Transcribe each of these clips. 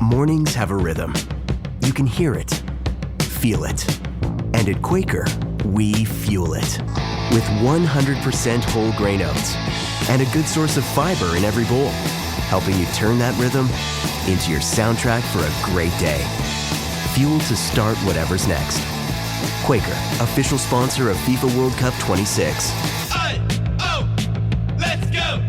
Mornings have a rhythm. You can hear it, feel it. And at Quaker, we fuel it. With 100% whole grain oats and a good source of fiber in every bowl, helping you turn that rhythm into your soundtrack for a great day. Fuel to start whatever's next. Quaker, official sponsor of FIFA World Cup 26. Let's go! Let's go!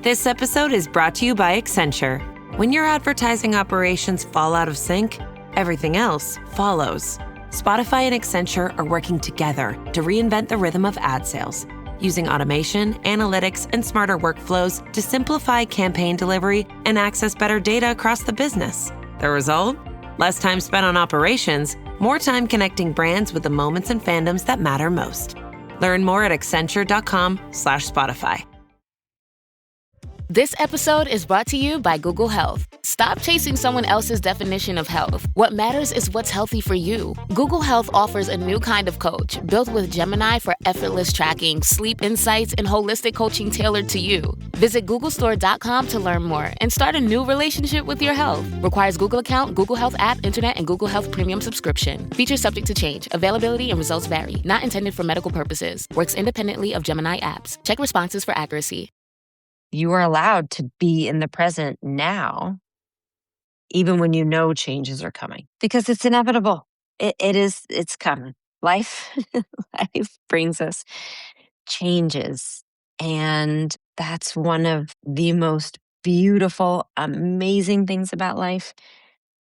This episode is brought to you by Accenture. When your advertising operations fall out of sync, everything else follows. Spotify and Accenture are working together to reinvent the rhythm of ad sales, using automation, analytics, and smarter workflows to simplify campaign delivery and access better data across the business. The result? Less time spent on operations, more time connecting brands with the moments and fandoms that matter most. Learn more at accenture.com/Spotify. This episode is brought to you by Google Health. Stop chasing someone else's definition of health. What matters is what's healthy for you. Google Health offers a new kind of coach built with Gemini for effortless tracking, sleep insights, and holistic coaching tailored to you. Visit googlestore.com to learn more and start a new relationship with your health. Requires Google account, Google Health app, internet, and Google Health premium subscription. Features subject to change. Availability and results vary. Not intended for medical purposes. Works independently of Gemini apps. Check responses for accuracy. You are allowed to be in the present now, even when you know changes are coming, because it's inevitable. It's coming. Life brings us changes. And that's one of the most beautiful, amazing things about life,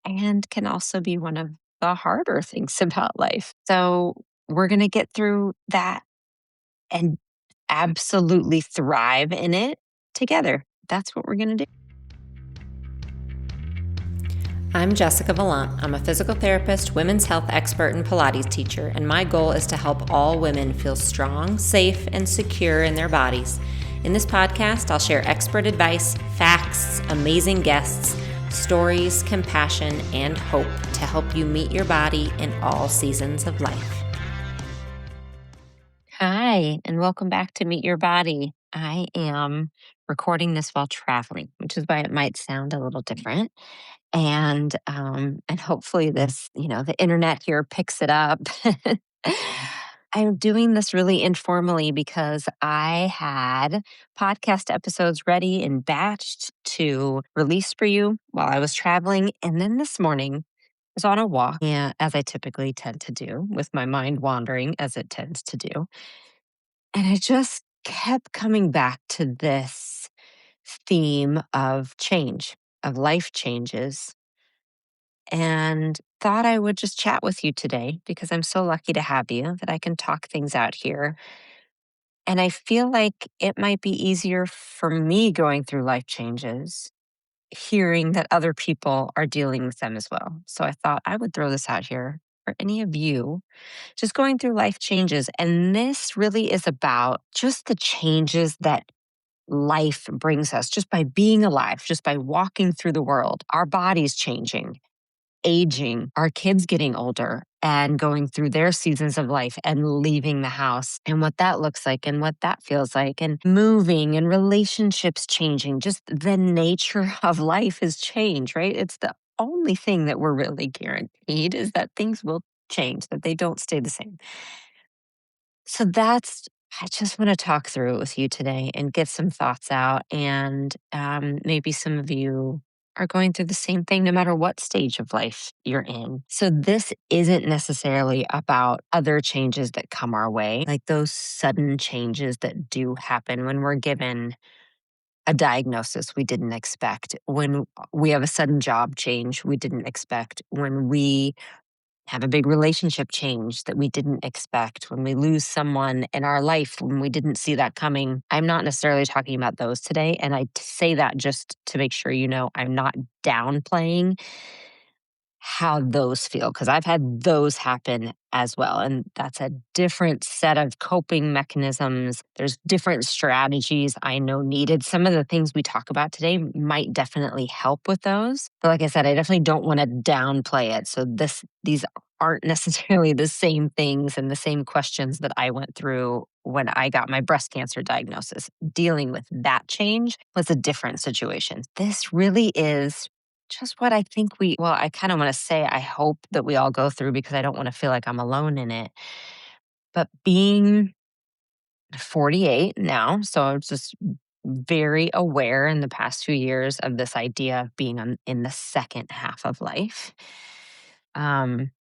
and can also be one of the harder things about life. So we're going to get through that and absolutely thrive in it together. That's what we're going to do. I'm Jessica Valant. I'm a physical therapist, women's health expert, and Pilates teacher, and my goal is to help all women feel strong, safe, and secure in their bodies. In this podcast, I'll share expert advice, facts, amazing guests, stories, compassion, and hope to help you meet your body in all seasons of life. Hi, and welcome back to Meet Your Body. I am recording this while traveling, which is why it might sound a little different. And hopefully this, the internet here picks it up. I'm doing this really informally because I had podcast episodes ready and batched to release for you while I was traveling. And then this morning, I was on a walk, as I typically tend to do, with my mind wandering as it tends to do. And I just kept coming back to this theme of change, of life changes, and thought I would just chat with you today because I'm so lucky to have you that I can talk things out here. And I feel like it might be easier for me going through life changes, hearing that other people are dealing with them as well. So I thought I would throw this out here for any of you just going through life changes. And this really is about just the changes that life brings us just by being alive, just by walking through the world, our bodies changing, aging, our kids getting older and going through their seasons of life and leaving the house and what that looks like and what that feels like and moving and relationships changing. Just the nature of life is change, right? It's the only thing that we're really guaranteed is that things will change, that they don't stay the same. So I just want to talk through it with you today and get some thoughts out. And maybe some of you are going through the same thing no matter what stage of life you're in. So this isn't necessarily about other changes that come our way, like those sudden changes that do happen when we're given a diagnosis we didn't expect, when we have a sudden job change we didn't expect, when we have a big relationship change that we didn't expect, when we lose someone in our life when we didn't see that coming. I'm not necessarily talking about those today. And I say that just to make sure you know I'm not downplaying how those feel, because I've had those happen as well. And that's a different set of coping mechanisms. There's different strategies I know needed. Some of the things we talk about today might definitely help with those. But like I said, I definitely don't want to downplay it. So these aren't necessarily the same things and the same questions that I went through when I got my breast cancer diagnosis. Dealing with that change was a different situation. This really is just what I think I kind of want to say, I hope that we all go through, because I don't want to feel like I'm alone in it. But being 48 now, so I was just very aware in the past few years of this idea of being in the second half of life. Um,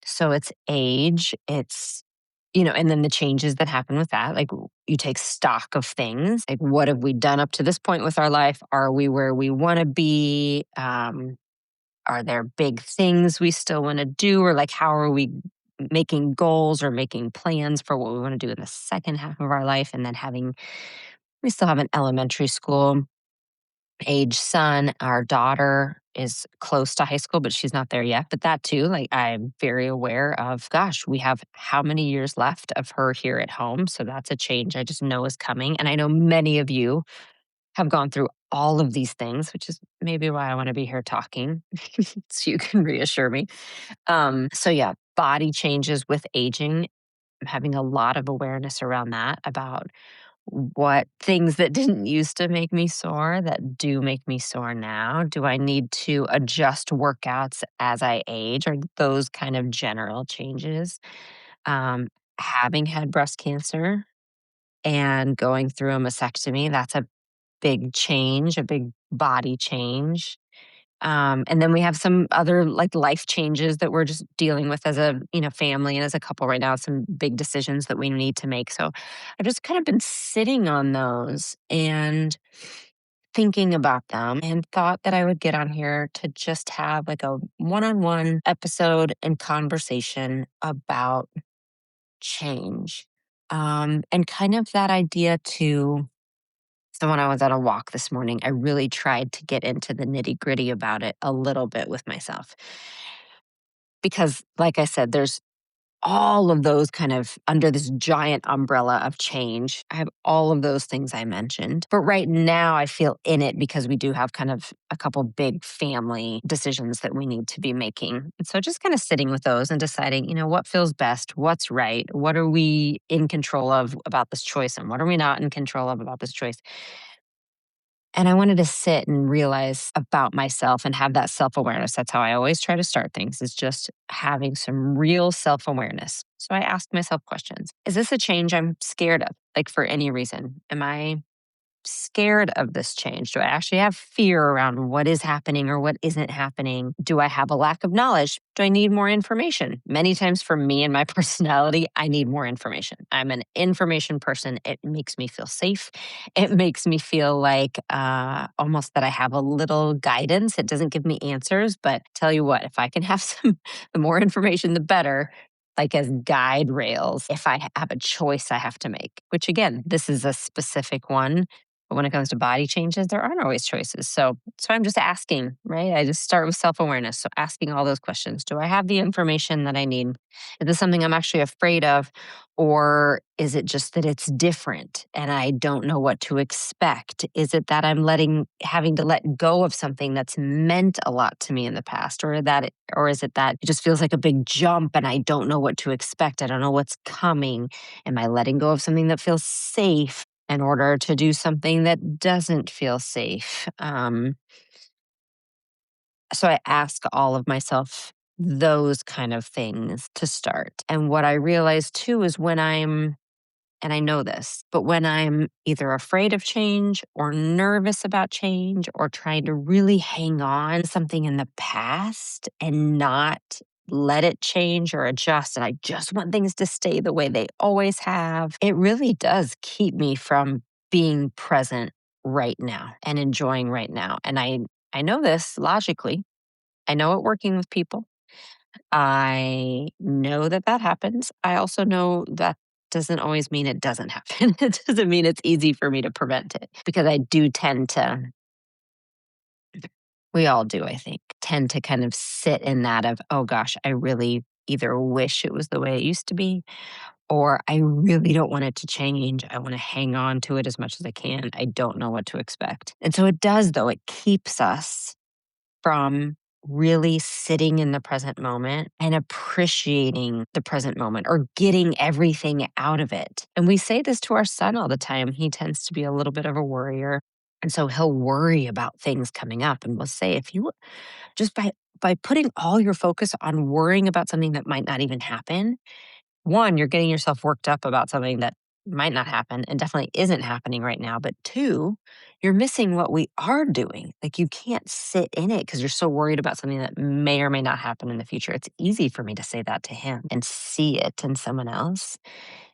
so it's age, and then the changes that happen with that. Like, you take stock of things. Like, what have we done up to this point with our life? Are we where we want to be? Are there big things we still want to do? Or like, how are we making goals or making plans for what we want to do in the second half of our life? And then we still have an elementary school age son. Our daughter is close to high school, but she's not there yet. But that too, like, I'm very aware of, gosh, we have how many years left of her here at home. So that's a change I just know is coming. And I know many of you have gone through all of these things, which is maybe why I want to be here talking, so you can reassure me. So yeah, body changes with aging. I'm having a lot of awareness around that, about what things that didn't used to make me sore that do make me sore now. Do I need to adjust workouts as I age, or those kind of general changes? Um, Having had breast cancer and going through a mastectomy, that's a big change, a big body change. And then we have some other, like, life changes that we're just dealing with as a family and as a couple right now. Some big decisions that we need to make. So I've just kind of been sitting on those and thinking about them, and thought that I would get on here to just have like a one-on-one episode and conversation about change. And kind of that idea too. So when I was on a walk this morning, I really tried to get into the nitty gritty about it a little bit with myself. Because, like I said, there's all of those kind of under this giant umbrella of change. I have all of those things I mentioned. But right now, I feel in it because we do have kind of a couple big family decisions that we need to be making. And so just kind of sitting with those and deciding, what feels best, what's right, what are we in control of about this choice, and what are we not in control of about this choice. And I wanted to sit and realize about myself and have that self awareness. That's how I always try to start things, is just having some real self awareness. So I asked myself questions. Is this a change I'm scared of? Like, for any reason? Am I scared of this change? Do I actually have fear around what is happening or what isn't happening? Do I have a lack of knowledge? Do I need more information? Many times for me and my personality, I need more information. I'm an information person. It makes me feel safe. It makes me feel like almost that I have a little guidance. It doesn't give me answers, but tell you what, if I can have the more information, the better, like as guide rails, if I have a choice I have to make, which again, this is a specific one. But when it comes to body changes, there aren't always choices. So I'm just asking, right? I just start with self-awareness. So asking all those questions. Do I have the information that I need? Is this something I'm actually afraid of? Or is it just that it's different and I don't know what to expect? Is it that I'm having to let go of something that's meant a lot to me in the past? Or is it that it just feels like a big jump and I don't know what to expect? I don't know what's coming. Am I letting go of something that feels safe in order to do something that doesn't feel safe? So I ask all of myself those kind of things to start. And what I realize too is and I know this, but when I'm either afraid of change or nervous about change or trying to really hang on to something in the past and not let it change or adjust, and I just want things to stay the way they always have, it really does keep me from being present right now and enjoying right now. And I know this logically. I know it working with people. I know that that happens. I also know that doesn't always mean it doesn't happen. It doesn't mean it's easy for me to prevent it, because I do tend to, we all do, I think, tend to kind of sit in that of, oh gosh, I really either wish it was the way it used to be, or I really don't want it to change. I want to hang on to it as much as I can. I don't know what to expect. And so it does, though. It keeps us from really sitting in the present moment and appreciating the present moment or getting everything out of it. And we say this to our son all the time. He tends to be a little bit of a worrier. And so he'll worry about things coming up. And we'll say, if you just by putting all your focus on worrying about something that might not even happen, one, you're getting yourself worked up about something that might not happen and definitely isn't happening right now. But two, you're missing what we are doing. Like you can't sit in it because you're so worried about something that may or may not happen in the future. It's easy for me to say that to him and see it in someone else.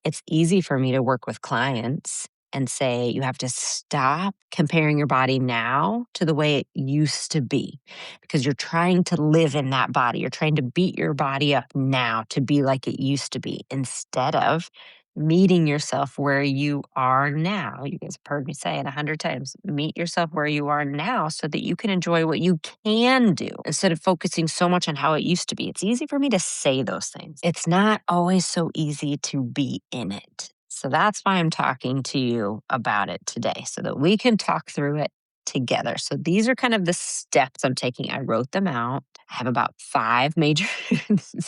It's easy for me to work with clients and say, you have to stop comparing your body now to the way it used to be because you're trying to live in that body. You're trying to beat your body up now to be like it used to be instead of meeting yourself where you are now. You guys have heard me say it 100 times. Meet yourself where you are now so that you can enjoy what you can do instead of focusing so much on how it used to be. It's easy for me to say those things. It's not always so easy to be in it. So that's why I'm talking to you about it today, so that we can talk through it together. So these are kind of the steps I'm taking. I wrote them out. I have about 5 major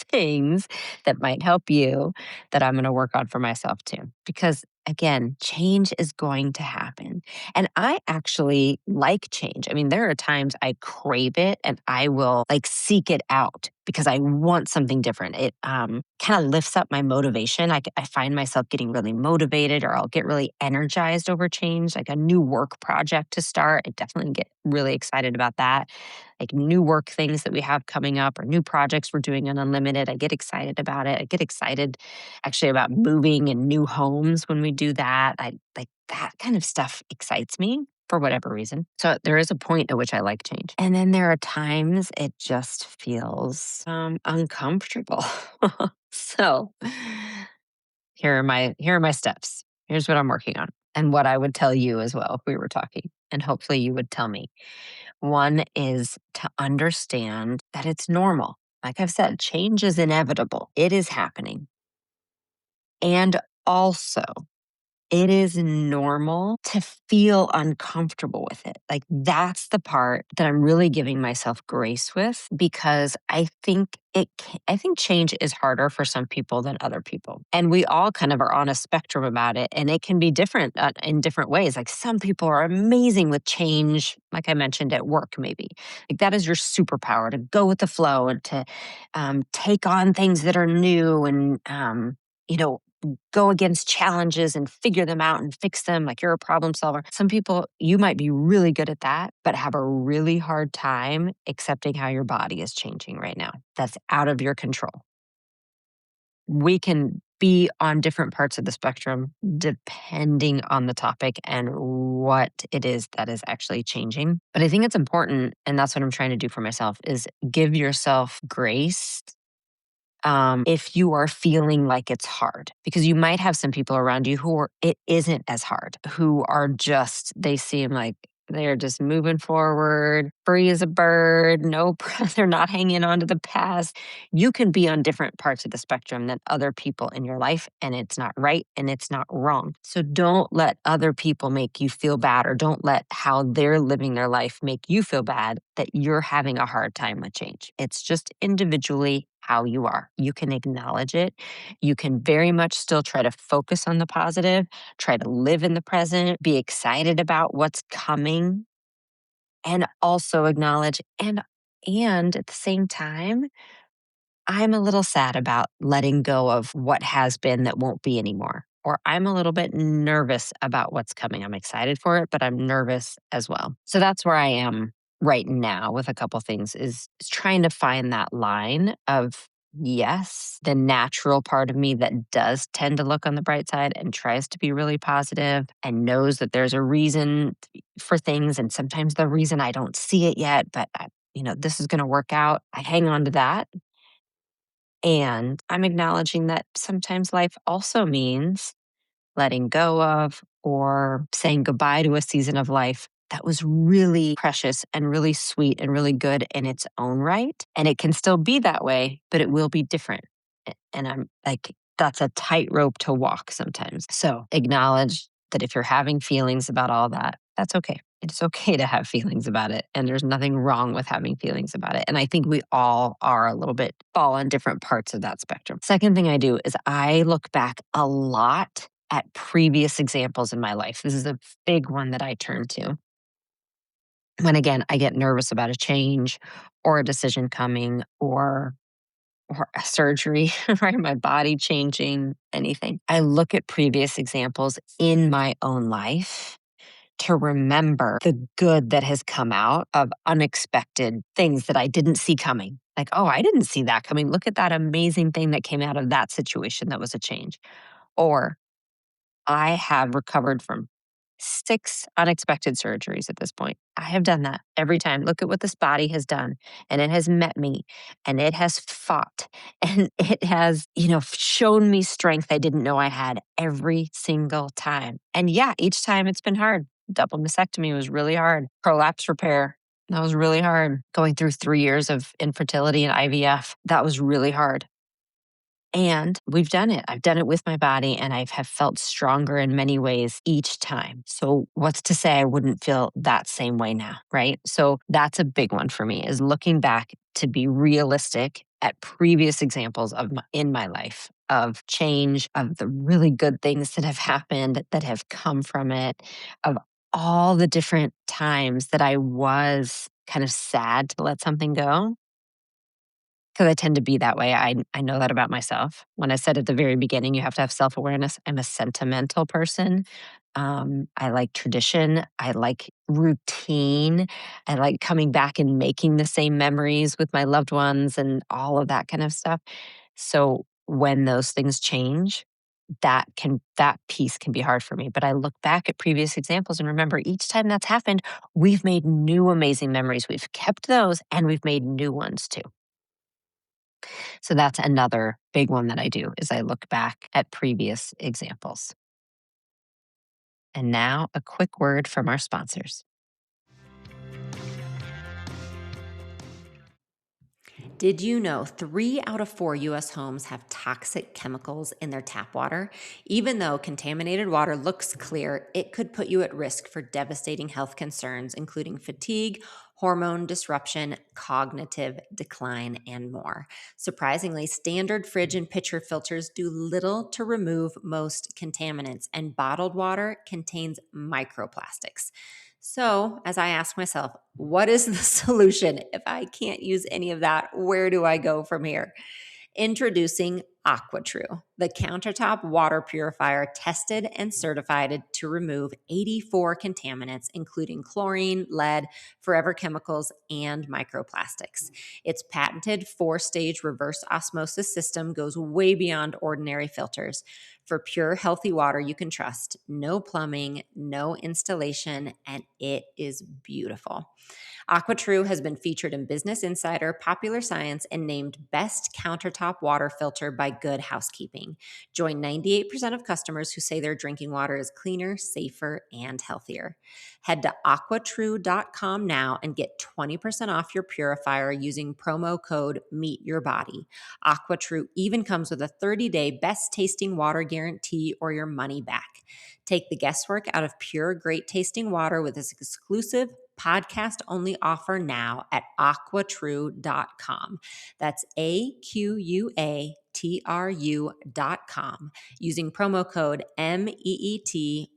things that might help you that I'm going to work on for myself too. Because again, change is going to happen. And I actually like change. I mean, there are times I crave it and I will like seek it out because I want something different. It kind of lifts up my motivation. I find myself getting really motivated or I'll get really energized over change, like a new work project to start. I definitely get really excited about that. Like new work things that we have coming up or new projects we're doing on Unlimited. I get excited about it. I get excited actually about moving and new homes when we do that. I like that kind of stuff excites me for whatever reason. So there is a point at which I like change. And then there are times it just feels uncomfortable. So here are my steps. Here's what I'm working on and what I would tell you as well if we were talking. And hopefully you would tell me. One is to understand that it's normal. Like I've said, change is inevitable. It is happening. And also, it is normal to feel uncomfortable with it. Like that's the part that I'm really giving myself grace with because I think change is harder for some people than other people. And we all kind of are on a spectrum about it and it can be different in different ways. Like some people are amazing with change, like I mentioned at work maybe. Like that is your superpower to go with the flow and to take on things that are new and go against challenges and figure them out and fix them like you're a problem solver. Some people, you might be really good at that, but have a really hard time accepting how your body is changing right now. That's out of your control. We can be on different parts of the spectrum depending on the topic and what it is that is actually changing. But I think it's important, and that's what I'm trying to do for myself, is give yourself grace if you are feeling like it's hard, because you might have some people around you it isn't as hard, who are just, they seem like they're just moving forward, free as a bird, they're not hanging on to the past. You can be on different parts of the spectrum than other people in your life, and it's not right and it's not wrong. So don't let other people make you feel bad, or don't let how they're living their life make you feel bad that you're having a hard time with change. It's just individually how you are. You can acknowledge it. You can very much still try to focus on the positive, try to live in the present, be excited about what's coming, and also acknowledge and at the same time, I'm a little sad about letting go of what has been that won't be anymore. Or I'm a little bit nervous about what's coming. I'm excited for it, but I'm nervous as well. So that's where I am right now with a couple things is trying to find that line of, yes, the natural part of me that does tend to look on the bright side and tries to be really positive and knows that there's a reason for things. And sometimes the reason I don't see it yet, but this is going to work out. I hang on to that. And I'm acknowledging that sometimes life also means letting go of or saying goodbye to a season of life that was really precious and really sweet and really good in its own right. And it can still be that way, but it will be different. And I'm like, that's a tightrope to walk sometimes. So acknowledge that if you're having feelings about all that, that's okay. It's okay to have feelings about it, and there's nothing wrong with having feelings about it. And I think we all are a little bit fall on different parts of that spectrum. Second thing I do is I look back a lot at previous examples in my life. This is a big one that I turn to. When again, I get nervous about a change or a decision coming or a surgery, right? My body changing, anything. I look at previous examples in my own life to remember the good that has come out of unexpected things that I didn't see coming. Like, oh, I didn't see that coming. Look at that amazing thing that came out of that situation that was a change. Or I have recovered from 6 unexpected surgeries at this point. I have done that every time. Look at what this body has done, and it has met me, and it has fought, and it has, shown me strength I didn't know I had every single time. And yeah, each time it's been hard. Double mastectomy was really hard. Prolapse repair, that was really hard. Going through 3 years of infertility and IVF, that was really hard. And we've done it. I've done it with my body, and I have felt stronger in many ways each time. So what's to say I wouldn't feel that same way now, right? So that's a big one for me, is looking back to be realistic at previous examples in my life of change, of the really good things that have happened, that have come from it, of all the different times that I was kind of sad to let something go. Because I tend to be that way. I know that about myself. When I said at the very beginning, you have to have self-awareness, I'm a sentimental person. I like tradition. I like routine. I like coming back and making the same memories with my loved ones and all of that kind of stuff. So when those things change, that piece can be hard for me. But I look back at previous examples and remember each time that's happened, we've made new amazing memories. We've kept those and we've made new ones too. So that's another big one that I do is I look back at previous examples. And now a quick word from our sponsors. Did you know 3 out of 4 US homes have toxic chemicals in their tap water? Even though contaminated water looks clear, it could put you at risk for devastating health concerns, including fatigue, hormone disruption, cognitive decline, and more. Surprisingly, standard fridge and pitcher filters do little to remove most contaminants, and bottled water contains microplastics. So, as I ask myself, what is the solution? If I can't use any of that, where do I go from here? Introducing AquaTrue, the countertop water purifier tested and certified to remove 84 contaminants, including chlorine, lead, forever chemicals, and microplastics. Its patented 4-stage reverse osmosis system goes way beyond ordinary filters. For pure, healthy water you can trust, no plumbing, no installation, and it is beautiful. AquaTrue has been featured in Business Insider, Popular Science, and named Best Countertop Water Filter by Good Housekeeping. Join 98% of customers who say their drinking water is cleaner, safer, and healthier. Head to aquatrue.com now and get 20% off your purifier using promo code MEETYOURBODY. AquaTrue even comes with a 30-day best tasting water guarantee or your money back. Take the guesswork out of pure, great tasting water with this exclusive podcast only offer now at aquatrue.com. That's AQUATRU.com using promo code MEETYOURBODY.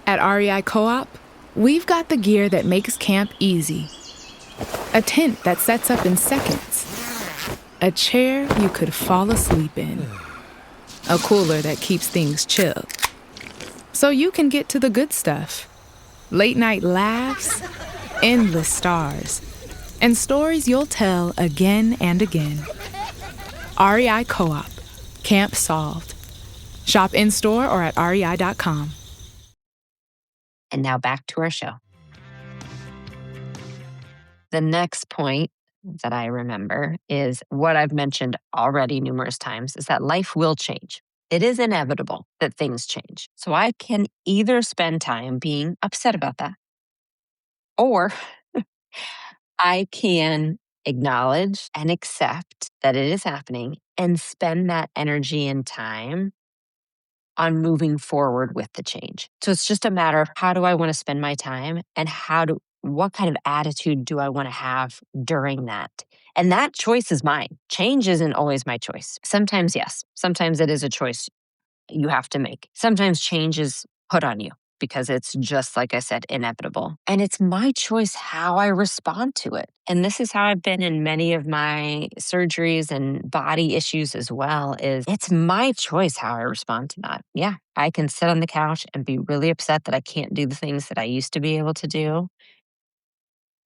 At REI Co-op, we've got the gear that makes camp easy. A tent that sets up in seconds. A chair you could fall asleep in. A cooler that keeps things chill. So you can get to the good stuff. Late night laughs, endless stars, and stories you'll tell again and again. REI Co-op. Camp solved. Shop in-store or at rei.com. And now back to our show. The next point that I remember is what I've mentioned already numerous times is that life will change. It is inevitable that things change. So I can either spend time being upset about that, or I can acknowledge and accept that it is happening and spend that energy and time on moving forward with the change. So it's just a matter of how do I want to spend my time and what kind of attitude do I want to have during that? And that choice is mine. Change isn't always my choice. Sometimes, yes. Sometimes it is a choice you have to make. Sometimes change is put on you because it's just, like I said, inevitable. And it's my choice how I respond to it. And this is how I've been in many of my surgeries and body issues as well, is it's my choice how I respond to that. Yeah, I can sit on the couch and be really upset that I can't do the things that I used to be able to do.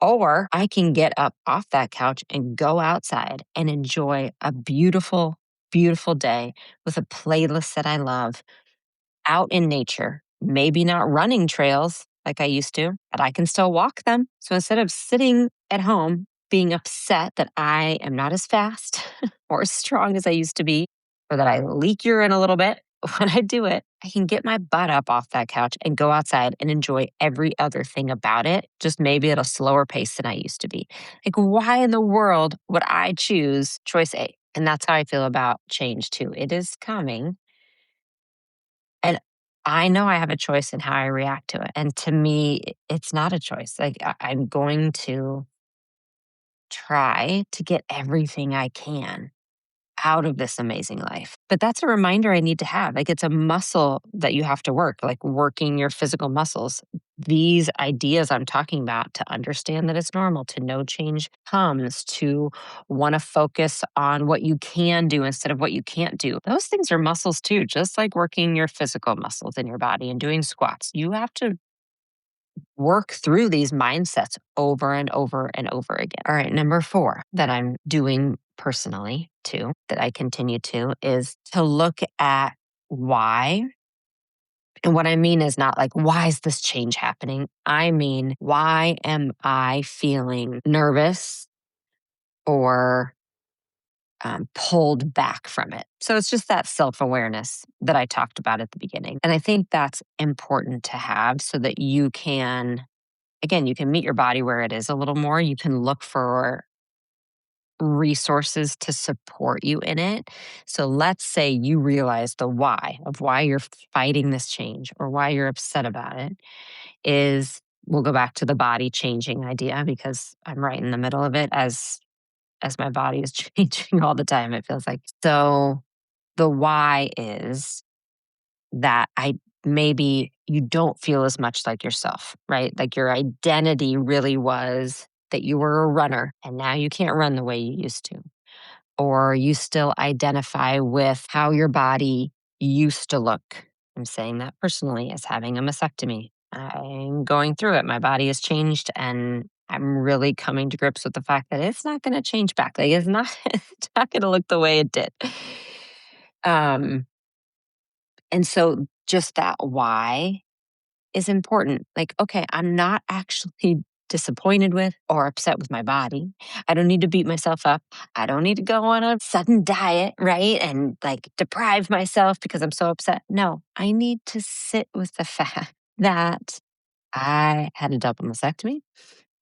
Or I can get up off that couch and go outside and enjoy a beautiful, beautiful day with a playlist that I love out in nature, maybe not running trails like I used to, but I can still walk them. So instead of sitting at home being upset that I am not as fast or as strong as I used to be, or that I leak urine a little bit, when I do it, I can get my butt up off that couch and go outside and enjoy every other thing about it, just maybe at a slower pace than I used to be. Like, why in the world would I choose choice A? And that's how I feel about change too. It is coming. And I know I have a choice in how I react to it. And to me, it's not a choice. Like, I'm going to try to get everything I can out of this amazing life. But that's a reminder I need to have. Like, it's a muscle that you have to work, like working your physical muscles. These ideas I'm talking about, to understand that it's normal, to know change comes, to want to focus on what you can do instead of what you can't do. Those things are muscles too, just like working your physical muscles in your body and doing squats. You have to work through these mindsets over and over and over again. All right, number 4 that I'm doing personally too, that I continue to, is to look at why. And what I mean is not like, why is this change happening? I mean, why am I feeling nervous or pulled back from it? So it's just that self awareness that I talked about at the beginning. And I think that's important to have so that you can, again, you can meet your body where it is a little more. You can look for resources to support you in it. So let's say you realize the why of why you're fighting this change or why you're upset about it is, we'll go back to the body changing idea because I'm right in the middle of it as my body is changing all the time, it feels like. So the why is that maybe you don't feel as much like yourself, right? Like your identity really was that you were a runner and now you can't run the way you used to. Or you still identify with how your body used to look. I'm saying that personally as having a mastectomy. I'm going through it. My body has changed and I'm really coming to grips with the fact that it's not going to change back. Like, it's not, it's not going to look the way it did. And so just that why is important. Like, okay, I'm not actually disappointed with or upset with my body. I don't need to beat myself up. I don't need to go on a sudden diet, right? And like deprive myself because I'm so upset. No, I need to sit with the fact that I had a double mastectomy.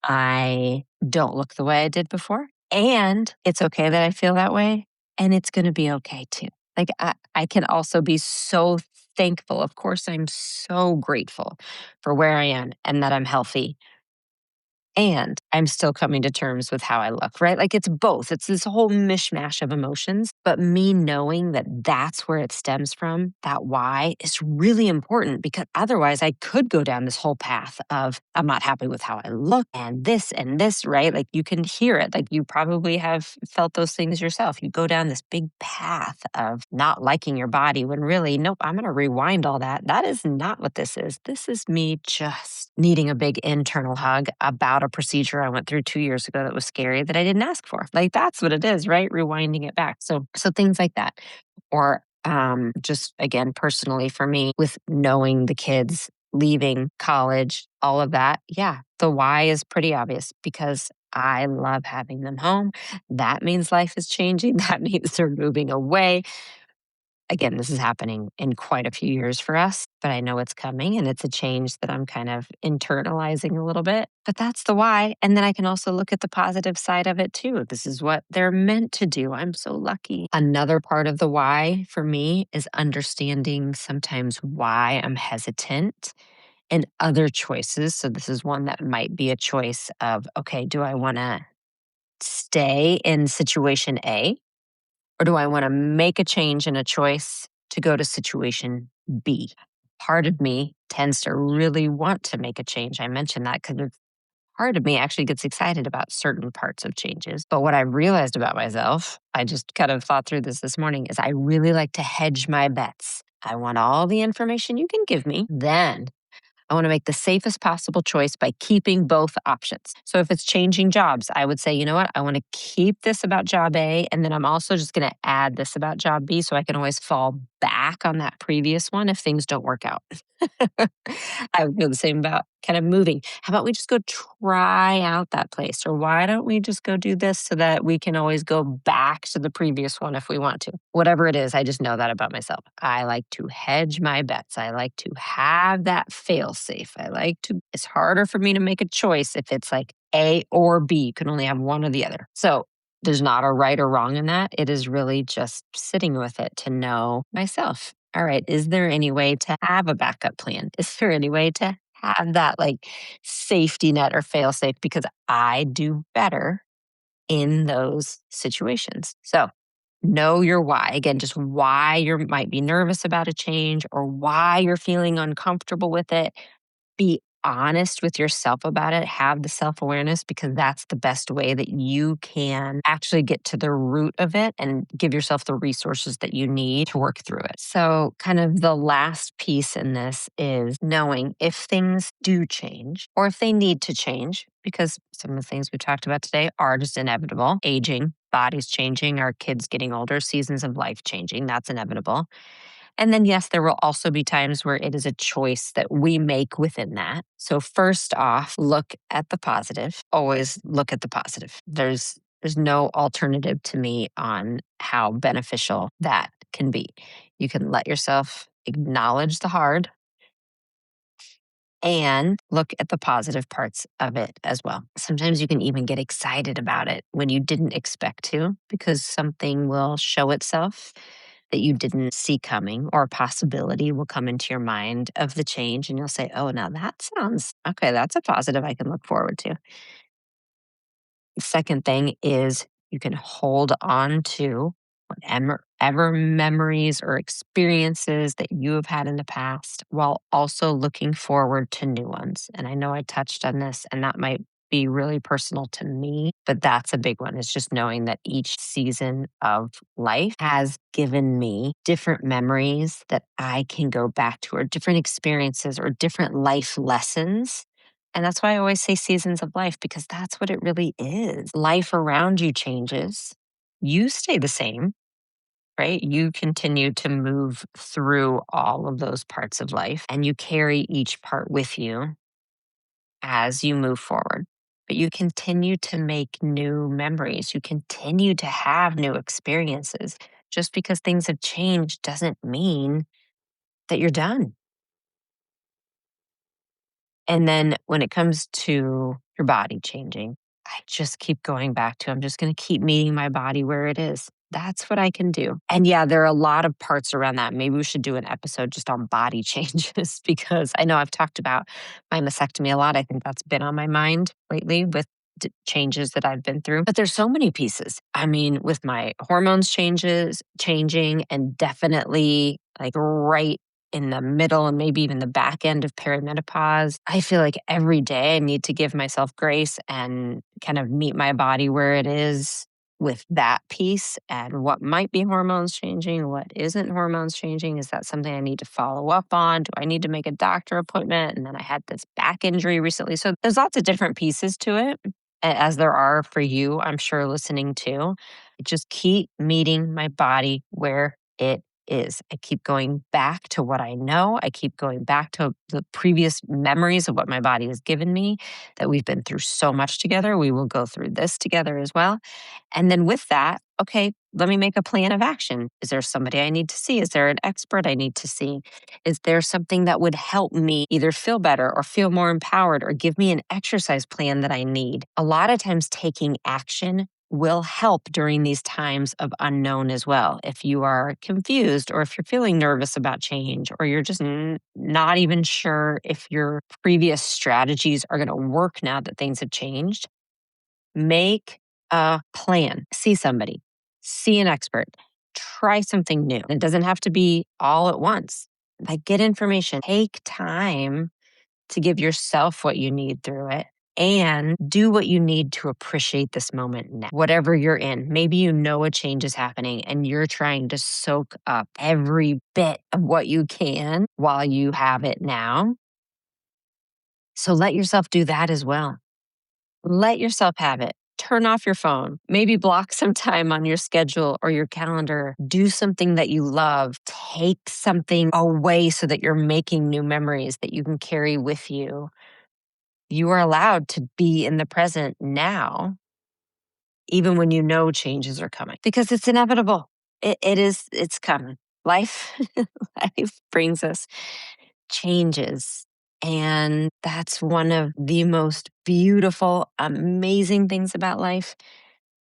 I don't look the way I did before. And it's okay that I feel that way. And it's going to be okay too. Like, I can also be so thankful. Of course, I'm so grateful for where I am and that I'm healthy. And I'm still coming to terms with how I look, right? Like, it's both. It's this whole mishmash of emotions. But me knowing that that's where it stems from, that why, is really important because otherwise I could go down this whole path of I'm not happy with how I look and this, right? Like, you can hear it. Like, you probably have felt those things yourself. You go down this big path of not liking your body when really, nope, I'm going to rewind all that. That is not what this is. This is me just needing a big internal hug about a procedure I went through 2 years ago that was scary that I didn't ask for. Like, that's what it is, right? Rewinding it back. So things like that. Or just again, personally for me, with knowing the kids leaving college, all of that. Yeah, the why is pretty obvious because I love having them home. That means life is changing. That means they're moving away. again, this is happening in quite a few years for us, but I know it's coming and it's a change that I'm kind of internalizing a little bit. But that's the why. And then I can also look at the positive side of it too. This is what they're meant to do. I'm so lucky. Another part of the why for me is understanding sometimes why I'm hesitant and other choices. So this is one that might be a choice of, okay, do I want to stay in situation A? Or do I want to make a change and a choice to go to situation B? Part of me tends to really want to make a change. I mentioned that because part of me actually gets excited about certain parts of changes. But what I realized about myself, I just kind of thought through this morning, is I really like to hedge my bets. I want all the information you can give me. Then I want to make the safest possible choice by keeping both options. So if it's changing jobs, I would say, you know what? I want to keep this about job A, and then I'm also just going to add this about job B so I can always fall back on that previous one if things don't work out. I would feel the same about kind of moving. How about we just go try out that place? Or why don't we just go do this so that we can always go back to the previous one if we want to? Whatever it is, I just know that about myself. I like to hedge my bets. I like to have that fail safe. It's harder for me to make a choice if it's like A or B. You can only have one or the other. So there's not a right or wrong in that. It is really just sitting with it to know myself. All right, is there any way to have a backup plan? Is there any way to have that like safety net or fail safe? Because I do better in those situations. So know your why. Again, just why you might be nervous about a change or why you're feeling uncomfortable with it. Be honest with yourself about it. Have the self awareness because that's the best way that you can actually get to the root of it and give yourself the resources that you need to work through it. So, kind of the last piece in this is knowing if things do change or if they need to change, because some of the things we talked about today are just inevitable. Aging, bodies changing, our kids getting older, seasons of life changing. That's inevitable. And then, yes, there will also be times where it is a choice that we make within that. So, first off, look at the positive. Always look at the positive. There's no alternative to me on how beneficial that can be. You can let yourself acknowledge the hard and look at the positive parts of it as well. Sometimes you can even get excited about it when you didn't expect to because something will show itself that you didn't see coming or a possibility will come into your mind of the change and you'll say, oh, now that sounds okay. That's a positive I can look forward to. The second thing is you can hold on to whatever memories or experiences that you have had in the past while also looking forward to new ones. And I know I touched on this, and that might be really personal to me, but that's a big one. It's just knowing that each season of life has given me different memories that I can go back to, or different experiences, or different life lessons. And that's why I always say seasons of life, because that's what it really is. Life around you changes. You stay the same, right? You continue to move through all of those parts of life and you carry each part with you as you move forward. But you continue to make new memories. You continue to have new experiences. Just because things have changed doesn't mean that you're done. And then when it comes to your body changing, I just keep going back to I'm just going to keep meeting my body where it is. That's what I can do. And yeah, there are a lot of parts around that. Maybe we should do an episode just on body changes because I know I've talked about my mastectomy a lot. I think that's been on my mind lately with changes that I've been through. But there's so many pieces. I mean, with my hormones changing and definitely like right in the middle and maybe even the back end of perimenopause, I feel like every day I need to give myself grace and kind of meet my body where it is with that piece and what might be hormones changing, what isn't hormones changing. Is that something I need to follow up on? Do I need to make a doctor appointment? And then I had this back injury recently. So there's lots of different pieces to it, as there are for you, I'm sure, listening too. Just keep meeting my body where it is. I keep going back to what I know. I keep going back to the previous memories of what my body has given me, that we've been through so much together. We will go through this together as well. And then with that, okay, let me make a plan of action. Is there somebody I need to see? Is there an expert I need to see? Is there something that would help me either feel better or feel more empowered or give me an exercise plan that I need? A lot of times taking action will help during these times of unknown as well. If you are confused or if you're feeling nervous about change or you're just not even sure if your previous strategies are going to work now that things have changed, make a plan. See somebody, see an expert, try something new. It doesn't have to be all at once. Like, get information, take time to give yourself what you need through it, and do what you need to appreciate this moment now. Whatever you're in, maybe you know a change is happening and you're trying to soak up every bit of what you can while you have it now. So let yourself do that as well. Let yourself have it. Turn off your phone. Maybe block some time on your schedule or your calendar. Do something that you love. Take something away so that you're making new memories that you can carry with you. You are allowed to be in the present now, even when you know changes are coming, because it's inevitable. It's coming. Life brings us changes. And that's one of the most beautiful, amazing things about life,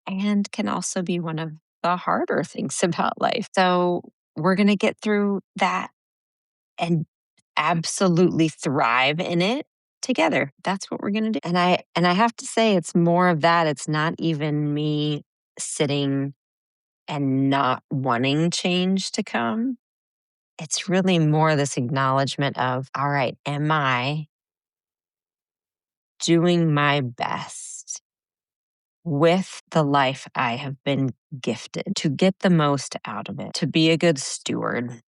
and can also be one of the harder things about life. So we're going to get through that and absolutely thrive in it together. That's what we're going to do. And I have to say, it's more of that. It's not even me sitting and not wanting change to come. It's really more this acknowledgement of, all right, am I doing my best with the life I have been gifted to get the most out of it, to be a good steward,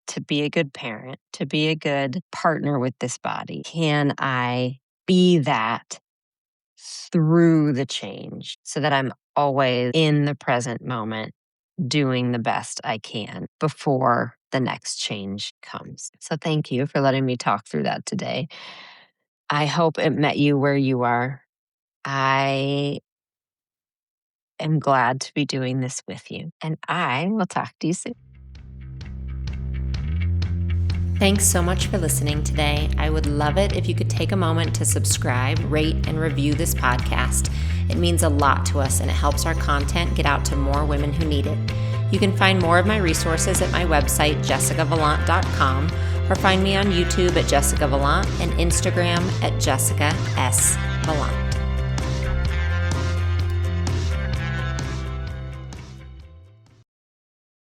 to be a good parent, to be a good partner with this body? Can I be that through the change so that I'm always in the present moment doing the best I can before the next change comes? So thank you for letting me talk through that today. I hope it met you where you are. I am glad to be doing this with you, and I will talk to you soon. Thanks so much for listening today. I would love it if you could take a moment to subscribe, rate, and review this podcast. It means a lot to us and it helps our content get out to more women who need it. You can find more of my resources at my website, jessicavalant.com, or find me on YouTube at Jessica Valant and Instagram at Jessica S.